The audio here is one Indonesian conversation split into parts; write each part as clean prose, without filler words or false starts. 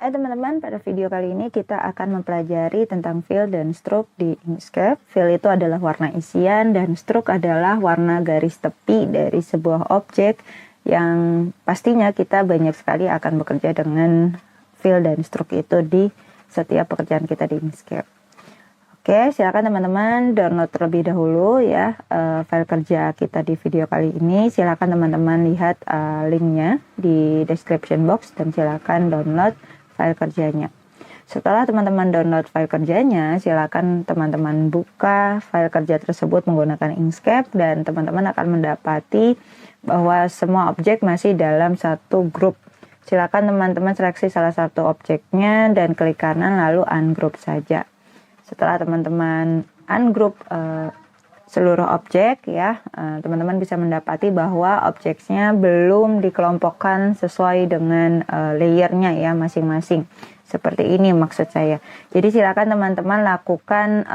Hai teman-teman, pada video kali ini kita akan mempelajari tentang fill dan stroke di Inkscape. Fill itu adalah warna isian dan stroke adalah warna garis tepi dari sebuah objek yang pastinya kita banyak sekali akan bekerja dengan fill dan stroke itu di setiap pekerjaan kita di Inkscape. Oke, silakan teman-teman download terlebih dahulu ya file kerja kita di video kali ini. Silakan teman-teman lihat linknya di description box dan silakan download file kerjanya. Setelah teman-teman download file kerjanya, silakan teman-teman buka file kerja tersebut menggunakan Inkscape dan teman-teman akan mendapati bahwa semua objek masih dalam satu grup. Silakan teman-teman seleksi salah satu objeknya dan klik kanan lalu ungroup saja. Setelah teman-teman ungroup seluruh objek ya, teman-teman bisa mendapati bahwa objeknya belum dikelompokkan sesuai dengan layernya ya masing-masing. Seperti ini maksud saya. Jadi silakan teman-teman lakukan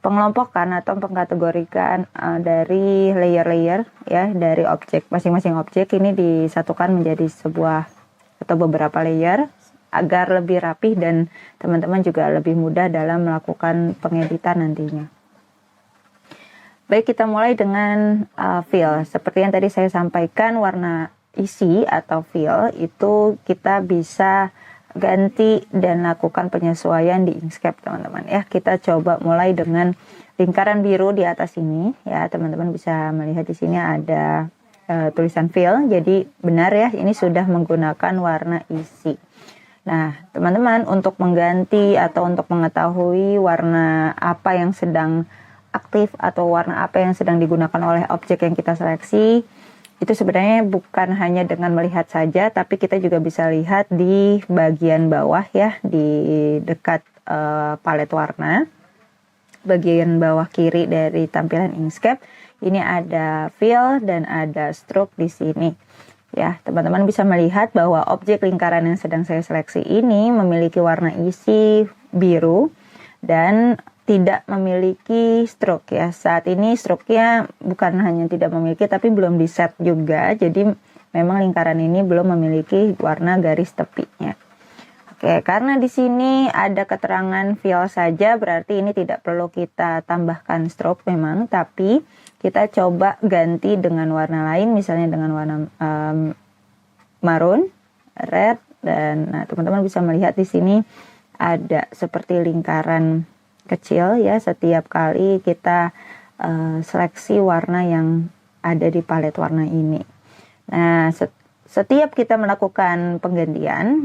pengelompokan atau pengkategorikan dari layer-layer ya, dari objek masing-masing objek ini disatukan menjadi sebuah atau beberapa layer agar lebih rapih dan teman-teman juga lebih mudah dalam melakukan pengeditan nantinya. Baik, kita mulai dengan fill. Seperti yang tadi saya sampaikan, warna isi atau fill itu kita bisa ganti dan lakukan penyesuaian di Inkscape, teman-teman ya. Kita coba mulai dengan lingkaran biru di atas ini ya. Teman-teman bisa melihat di sini ada tulisan fill. Jadi benar ya, ini sudah menggunakan warna isi. Nah, teman-teman untuk mengganti atau untuk mengetahui warna apa yang sedang aktif atau warna apa yang sedang digunakan oleh objek yang kita seleksi, itu sebenarnya bukan hanya dengan melihat saja, tapi kita juga bisa lihat di bagian bawah ya, di dekat palet warna, bagian bawah kiri dari tampilan Inkscape. Ini ada fill dan ada stroke di sini. Ya, teman-teman bisa melihat bahwa objek lingkaran yang sedang saya seleksi ini memiliki warna isi biru dan tidak memiliki stroke ya. Saat ini stroke-nya bukan hanya tidak memiliki tapi belum di set juga. Jadi memang lingkaran ini belum memiliki warna garis tepinya. Oke, karena di sini ada keterangan fill saja berarti ini tidak perlu kita tambahkan stroke memang, tapi kita coba ganti dengan warna lain, misalnya dengan warna maroon, red, dan nah, teman-teman bisa melihat di sini ada seperti lingkaran kecil ya setiap kali kita seleksi warna yang ada di palet warna ini. Nah, setiap kita melakukan penggantian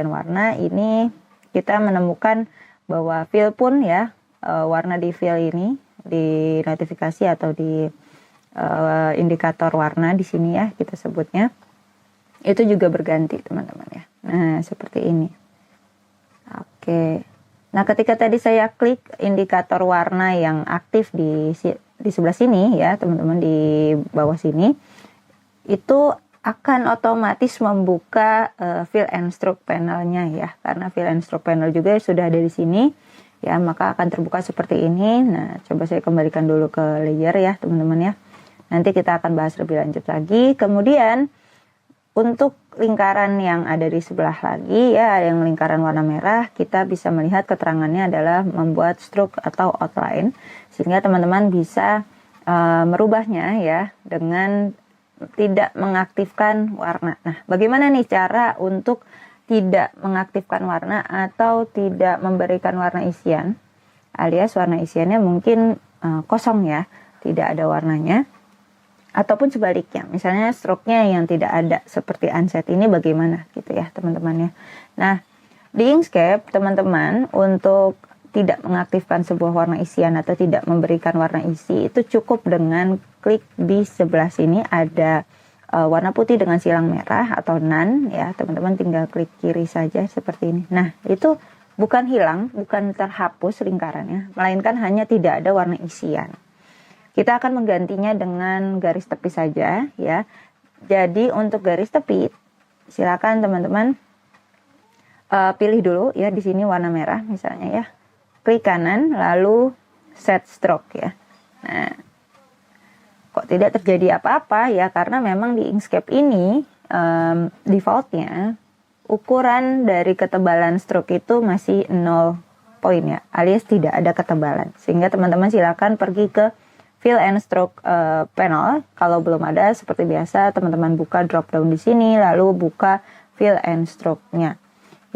warna ini kita menemukan bahwa fill pun ya warna di fill ini di notifikasi atau di indikator warna di sini ya kita sebutnya itu juga berganti teman-teman ya. Nah, seperti ini. Oke. Nah, ketika tadi saya klik indikator warna yang aktif di sebelah sini ya, teman-teman di bawah sini, itu akan otomatis membuka fill and stroke panelnya ya. Karena fill and stroke panel juga sudah ada di sini, ya maka akan terbuka seperti ini. Nah, coba saya kembalikan dulu ke layer ya, teman-teman ya. Nanti kita akan bahas lebih lanjut lagi. Kemudian untuk lingkaran yang ada di sebelah lagi ya, yang lingkaran warna merah, kita bisa melihat keterangannya adalah membuat stroke atau outline, sehingga teman-teman bisa merubahnya ya dengan tidak mengaktifkan warna. Nah, bagaimana nih cara untuk tidak mengaktifkan warna atau tidak memberikan warna isian, alias warna isiannya mungkin kosong ya, tidak ada warnanya. Ataupun sebaliknya, misalnya stroke-nya yang tidak ada seperti unset ini bagaimana gitu ya teman-teman ya. Nah, di Inkscape teman-teman untuk tidak mengaktifkan sebuah warna isian atau tidak memberikan warna isi itu cukup dengan klik di sebelah sini ada warna putih dengan silang merah atau none ya, teman-teman tinggal klik kiri saja seperti ini. Nah, itu bukan hilang, bukan terhapus lingkarannya, melainkan hanya tidak ada warna isian. Kita akan menggantinya dengan garis tepi saja ya. Jadi untuk garis tepi silakan teman-teman pilih dulu ya di sini warna merah misalnya ya. Klik kanan lalu set stroke ya. Nah, kok tidak terjadi apa-apa ya karena memang di Inkscape ini defaultnya ukuran dari ketebalan stroke itu masih 0 poin ya, alias tidak ada ketebalan. Sehingga teman-teman silakan pergi ke Fill and Stroke panel. Kalau belum ada, seperti biasa teman-teman buka drop down di sini, lalu buka Fill and Stroke-nya.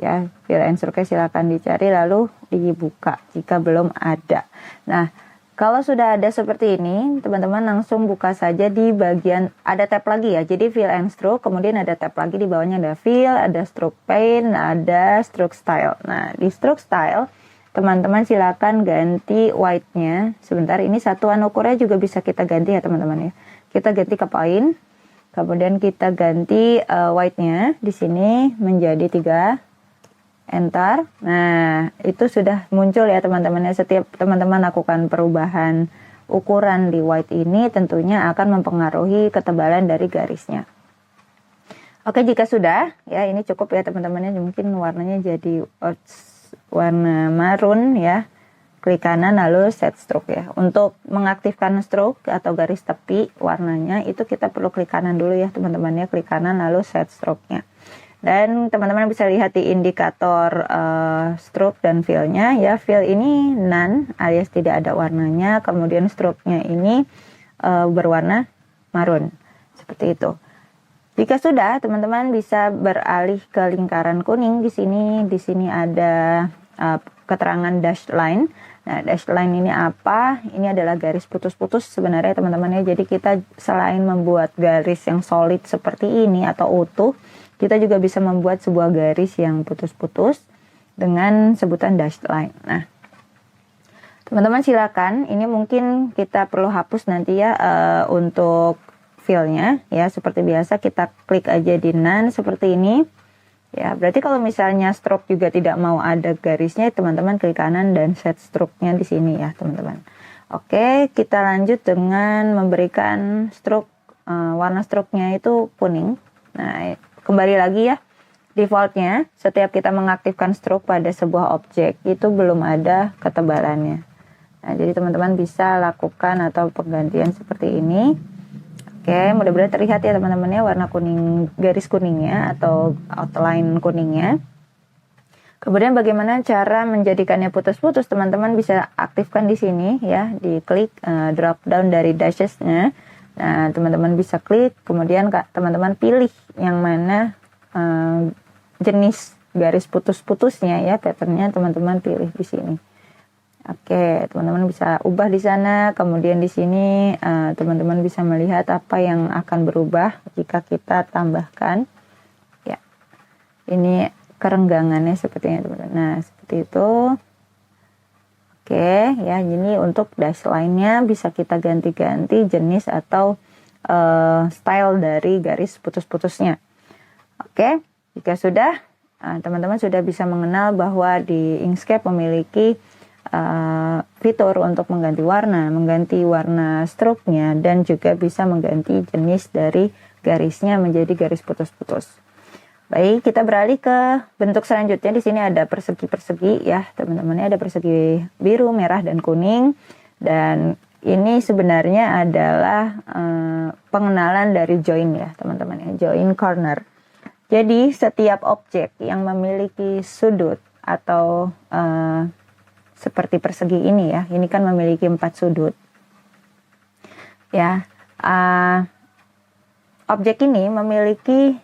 Ya, Fill and Stroke-nya silakan dicari lalu dibuka jika belum ada. Nah, kalau sudah ada seperti ini, teman-teman langsung buka saja di bagian, ada tab lagi ya. Jadi Fill and Stroke, kemudian ada tab lagi di bawahnya ada Fill, ada Stroke Paint, ada Stroke Style. Nah, di Stroke Style, teman-teman silakan ganti white-nya. Sebentar, ini satuan ukurnya juga bisa kita ganti ya teman-teman ya. Kita ganti ke point, kemudian kita ganti white-nya di sini menjadi 3. Enter. Nah, itu sudah muncul ya teman-teman. Setiap teman-teman lakukan perubahan ukuran di white ini tentunya akan mempengaruhi ketebalan dari garisnya. Oke, jika sudah, ya ini cukup ya teman-temannya. Mungkin warnanya jadi warna marun ya. Klik kanan lalu set stroke ya. Untuk mengaktifkan stroke atau garis tepi warnanya itu kita perlu klik kanan dulu ya teman-temannya. Klik kanan lalu set stroke-nya. Dan teman-teman bisa lihat di indikator stroke dan fill-nya ya. Fill ini none alias tidak ada warnanya, kemudian stroke-nya ini berwarna marun seperti itu. Jika sudah, teman-teman bisa beralih ke lingkaran kuning. Di sini ada keterangan dashed line. Nah, dashed line ini apa? Ini adalah garis putus-putus sebenarnya teman-teman ya. Jadi kita selain membuat garis yang solid seperti ini atau utuh, kita juga bisa membuat sebuah garis yang putus-putus dengan sebutan dashed line. Nah, teman-teman silakan. Ini mungkin kita perlu hapus nanti ya untuk fill-nya ya. Seperti biasa kita klik aja di none seperti ini. Ya, berarti kalau misalnya stroke juga tidak mau ada garisnya, teman-teman klik kanan dan set stroke-nya di sini ya, teman-teman. Oke, kita lanjut dengan memberikan stroke warna stroke-nya itu kuning. Nah, kembali lagi ya, defaultnya setiap kita mengaktifkan stroke pada sebuah objek itu belum ada ketebalannya. Nah, jadi teman-teman bisa lakukan atau penggantian seperti ini. Oke, mudah-mudahan terlihat ya teman-teman ya warna kuning, garis kuningnya atau outline kuningnya. Kemudian bagaimana cara menjadikannya putus-putus, teman-teman bisa aktifkan di sini ya, diklik drop down dari dashes-nya. Nah, teman-teman bisa klik, kemudian teman-teman pilih yang mana jenis garis putus-putusnya ya, patternnya teman-teman pilih di sini. Oke, teman-teman bisa ubah di sana, kemudian di sini teman-teman bisa melihat apa yang akan berubah jika kita tambahkan. Ya, ini kerenggangannya sepertinya teman-teman. Nah, seperti itu. Oke, ya ini untuk dash line-nya bisa kita ganti-ganti jenis atau style dari garis putus-putusnya. Oke, jika sudah, teman-teman sudah bisa mengenal bahwa di Inkscape memiliki fitur untuk mengganti warna stroke-nya, dan juga bisa mengganti jenis dari garisnya menjadi garis putus-putus. Baik, kita beralih ke bentuk selanjutnya. Di sini ada persegi-persegi ya, teman-teman. Ada persegi biru, merah, dan kuning. Dan ini sebenarnya adalah pengenalan dari join ya, teman-teman ya, join corner. Jadi setiap objek yang memiliki sudut atau seperti persegi ini ya, ini kan memiliki 4 sudut. Ya, objek ini memiliki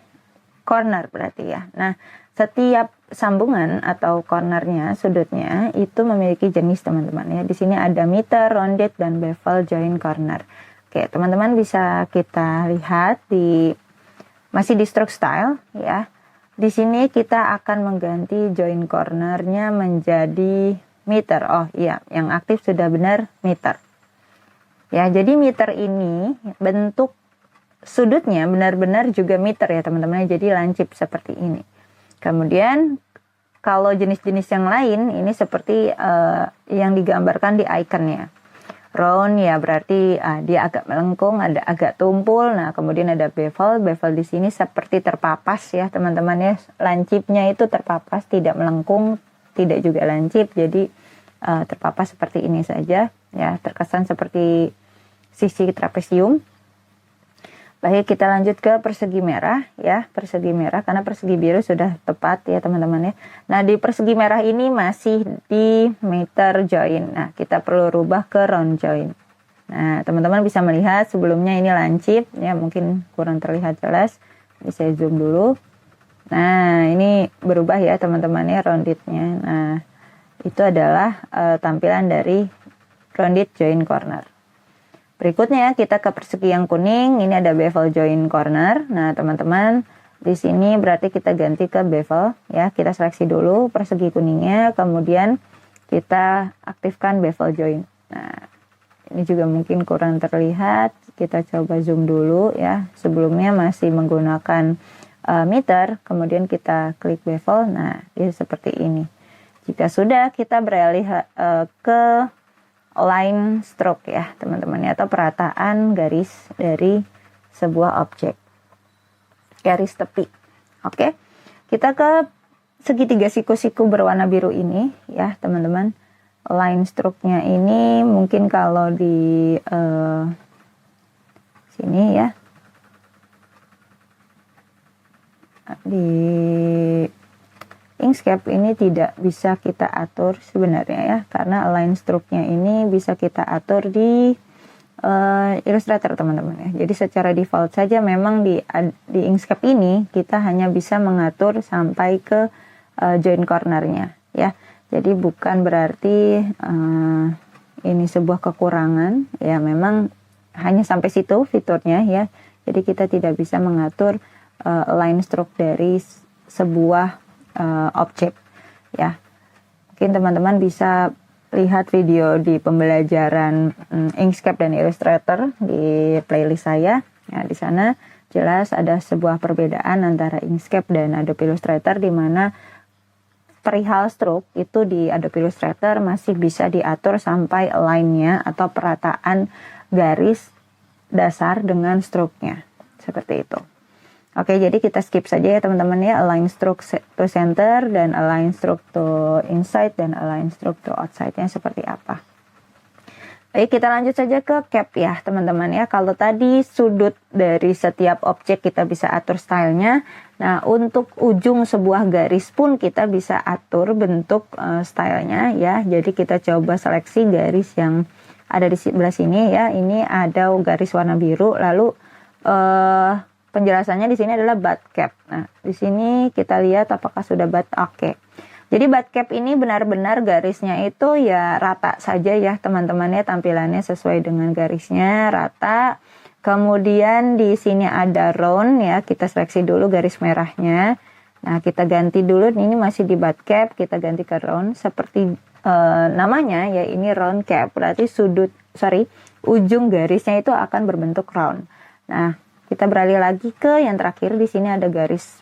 corner berarti ya. Nah, setiap sambungan atau cornernya, sudutnya itu memiliki jenis teman-teman ya. Di sini ada meter, rounded, dan bevel join corner. Oke, teman-teman bisa kita lihat masih di stroke style ya. Di sini kita akan mengganti join cornernya menjadi meter. Oh iya, yang aktif sudah benar meter. Ya, jadi meter ini bentuk sudutnya benar-benar juga meter ya teman-teman, jadi lancip seperti ini. Kemudian kalau jenis-jenis yang lain ini seperti yang digambarkan di ikonnya. Round ya berarti dia agak melengkung, ada agak tumpul. Nah, kemudian ada bevel di sini seperti terpapas ya teman-teman ya. Lancipnya itu terpapas, tidak melengkung, tidak juga lancip. Jadi terpapas seperti ini saja ya, terkesan seperti sisi trapesium. Baik, kita lanjut ke persegi merah ya, persegi merah karena persegi biru sudah tepat ya teman-teman ya. Nah, di persegi merah ini masih di meter join. Nah, kita perlu rubah ke round join. Nah, teman-teman bisa melihat sebelumnya ini lancip ya, mungkin kurang terlihat jelas. Ini saya zoom dulu. Nah, ini berubah ya teman-teman ya roundednya. Nah, itu adalah tampilan dari rounded join corner. Berikutnya kita ke persegi yang kuning, ini ada bevel join corner. Nah, teman-teman, di sini berarti kita ganti ke bevel ya. Kita seleksi dulu persegi kuningnya, kemudian kita aktifkan bevel join. Nah, ini juga mungkin kurang terlihat. Kita coba zoom dulu ya. Sebelumnya masih menggunakan meter, kemudian kita klik bevel. Nah, ini seperti ini. Jika sudah, kita beralih ke line stroke ya teman-teman ya, atau perataan garis dari sebuah objek, garis tepi. Oke, kita ke segitiga siku-siku berwarna biru ini ya teman-teman. Line stroke-nya ini mungkin kalau di sini ya, di Inkscape ini tidak bisa kita atur sebenarnya ya, karena align stroke-nya ini bisa kita atur di Illustrator teman-teman ya. Jadi secara default saja memang di Inkscape ini kita hanya bisa mengatur sampai ke join cornernya ya. Jadi bukan berarti ini sebuah kekurangan ya, memang hanya sampai situ fiturnya ya. Jadi kita tidak bisa mengatur align stroke dari sebuah objek ya. Mungkin teman-teman bisa lihat video di pembelajaran Inkscape dan Illustrator di playlist saya ya. Di sana jelas ada sebuah perbedaan antara Inkscape dan Adobe Illustrator, di mana perihal stroke itu di Adobe Illustrator masih bisa diatur sampai align-nya atau perataan garis dasar dengan stroke-nya seperti itu. Oke, jadi kita skip saja ya teman-teman ya, align stroke to center dan align stroke to inside dan align stroke to outside-nya seperti apa. Baik, kita lanjut saja ke cap ya teman-teman ya. Kalau tadi sudut dari setiap objek kita bisa atur stylenya, nah untuk ujung sebuah garis pun kita bisa atur bentuk stylenya ya. Jadi kita coba seleksi garis yang ada di sebelah sini ya. Ini ada garis warna biru, lalu penjelasannya di sini adalah butt cap. Nah, di sini kita lihat apakah sudah butt. Oke. Jadi butt cap ini benar-benar garisnya itu ya rata saja ya teman-teman ya, tampilannya sesuai dengan garisnya rata. Kemudian di sini ada round ya, kita seleksi dulu garis merahnya. Nah, kita ganti dulu, ini masih di butt cap, kita ganti ke round seperti namanya ya, ini round cap. Berarti ujung garisnya itu akan berbentuk round. Nah, kita beralih lagi ke yang terakhir, di sini ada garis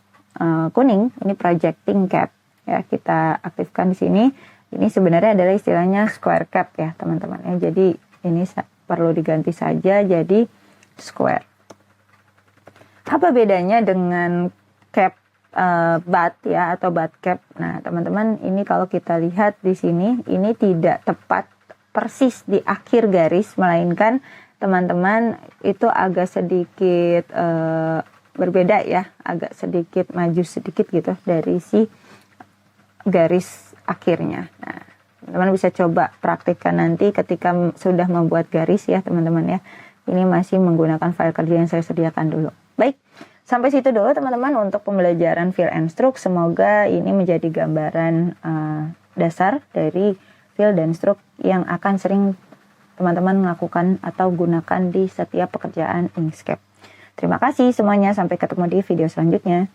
kuning, ini projecting cap ya, kita aktifkan di sini. Ini sebenarnya adalah istilahnya square cap ya teman-teman ya. Jadi ini perlu diganti saja jadi square. Apa bedanya dengan cap butt ya atau butt cap? Nah teman-teman, ini kalau kita lihat di sini, ini tidak tepat persis di akhir garis, melainkan teman-teman itu agak sedikit berbeda ya, agak sedikit maju sedikit gitu dari si garis akhirnya. Nah, teman-teman bisa coba praktikkan nanti ketika sudah membuat garis ya teman-teman ya. Ini masih menggunakan file kerja yang saya sediakan dulu. Baik, sampai situ dulu teman-teman untuk pembelajaran fill and stroke. Semoga ini menjadi gambaran dasar dari fill dan stroke yang akan sering teman-teman melakukan atau gunakan di setiap pekerjaan Inkscape. Terima kasih semuanya, sampai ketemu di video selanjutnya.